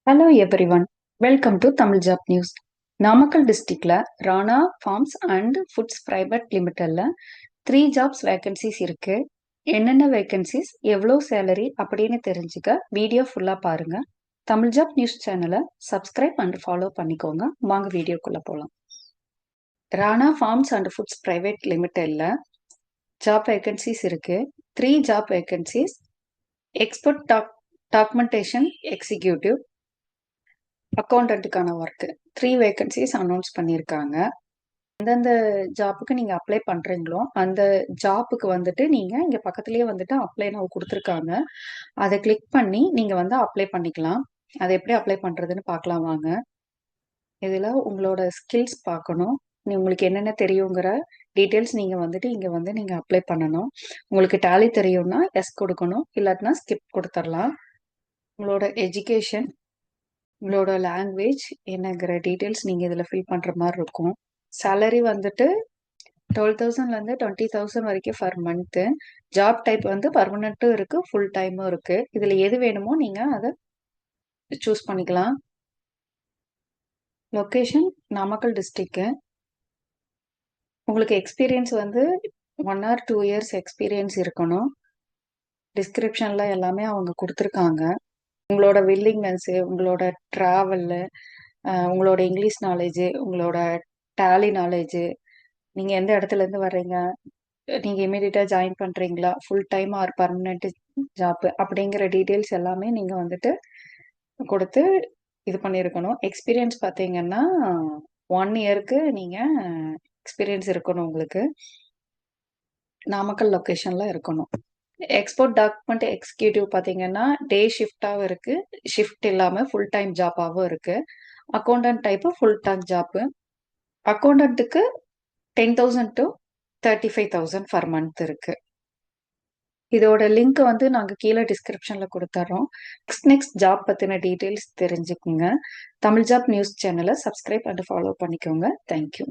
Hello everyone, welcome to Tamil Job News. Namakkal டிஸ்ட்ரிக்ட்ல Rana farms and foods private லிமிடெட்ல 3 jobs vacancies இருக்கு. என்னென்ன vacancies, எவ்வளோ சேலரி அப்படின்னு தெரிஞ்சுக்க வீடியோ ஃபுல்லா பாருங்க. தமிழ் ஜாப் நியூஸ் சேனலை சப்ஸ்கிரைப் அண்ட் ஃபாலோ பண்ணிக்கோங்க. வாங்க வீடியோக்குள்ள போகலாம். Rana farms and foods private லிமிடெட்ல ஜாப் வேகன்சிஸ் இருக்கு. 3 job vacancies. Export documentation executive, அக்கௌண்டன்ட்டுக்கான ஒர்க்கு 3 வேகன்சிஸ் அனௌன்ஸ் பண்ணியிருக்காங்க. எந்தெந்த ஜாப்புக்கு நீங்கள் அப்ளை பண்ணுறீங்களோ அந்த ஜாப்புக்கு வந்துட்டு நீங்கள் இங்கே பக்கத்துலேயே வந்துட்டு அப்ளை நான் கொடுத்துருக்காங்க. அதை கிளிக் பண்ணி நீங்கள் வந்து அப்ளை பண்ணிக்கலாம். அதை எப்படி அப்ளை பண்ணுறதுன்னு பார்க்கலாம் வாங்க. இதில் உங்களோட ஸ்கில்ஸ் பார்க்கணும். உங்களுக்கு என்னென்ன தெரியுங்கிற டீட்டெயில்ஸ் நீங்கள் வந்துட்டு இங்கே வந்து நீங்கள் அப்ளை பண்ணணும். உங்களுக்கு டேலி தெரியும்னா எஸ் கொடுக்கணும், இல்லாட்டினா ஸ்கிப் கொடுத்துடலாம். உங்களோட எஜுகேஷன், உங்களோட லாங்குவேஜ் என்னங்கிற டீட்டெயில்ஸ் நீங்கள் இதில் ஃபில் பண்ணுற மாதிரி இருக்கும். சேலரி வந்துட்டு 12,000லேருந்து 20,000 வரைக்கும் ஃபர் மந்த்து. ஜாப் டைப் வந்து பர்மனெண்ட்டும் இருக்குது, ஃபுல் டைமும் இருக்குது. இதில் எது வேணுமோ நீங்கள் அதை சூஸ் பண்ணிக்கலாம். Location Namakkal district. உங்களுக்கு எக்ஸ்பீரியன்ஸ் வந்து 1 or 2 years எக்ஸ்பீரியன்ஸ் இருக்கணும். டிஸ்கிரிப்ஷனில் எல்லாமே அவங்க கொடுத்துருக்காங்க. உங்களோட வில்லிங்னஸ்ஸு, உங்களோட ட்ராவலு, உங்களோட இங்கிலீஷ் நாலேஜு, உங்களோட டேலி நாலேஜு, நீங்கள் எந்த இடத்துலேருந்து வர்றீங்க, நீங்கள் இமீடியட்டாக ஜாயின் பண்ணுறீங்களா, full time or permanent job அப்படிங்கிற டீட்டெயில்ஸ் எல்லாமே நீங்கள் வந்துட்டு கொடுத்து இது பண்ணியிருக்கணும். எக்ஸ்பீரியன்ஸ் பார்த்தீங்கன்னா 1 yearக்கு நீங்கள் எக்ஸ்பீரியன்ஸ் இருக்கணும். உங்களுக்கு நாமக்கல் லொக்கேஷனில் இருக்கணும். எக்ஸ்போர்ட் டாக்குமெண்ட் எக்ஸிக்யூட்டிவ் பார்த்தீங்கன்னா டே ஷிஃப்டாகவும் இருக்குது, ஷிஃப்ட் இல்லாமல் ஃபுல் டைம் ஜாப்பாகவும் இருக்குது. Accountant type full time job. அக்கௌண்டன்ட்டுக்கு 10,000 to 35,000 ஃபர் மந்த் இருக்கு. இதோட லிங்க் வந்து நாங்கள் கீழே டிஸ்கிரிப்ஷனில் கொடுத்துட்றோம். நெக்ஸ்ட் ஜாப் பற்றின டீட்டெயில்ஸ் தெரிஞ்சுக்குங்க. தமிழ் ஜாப் நியூஸ் சேனலை சப்ஸ்கிரைப் அண்ட் ஃபாலோ பண்ணிக்கோங்க. தேங்க்யூ.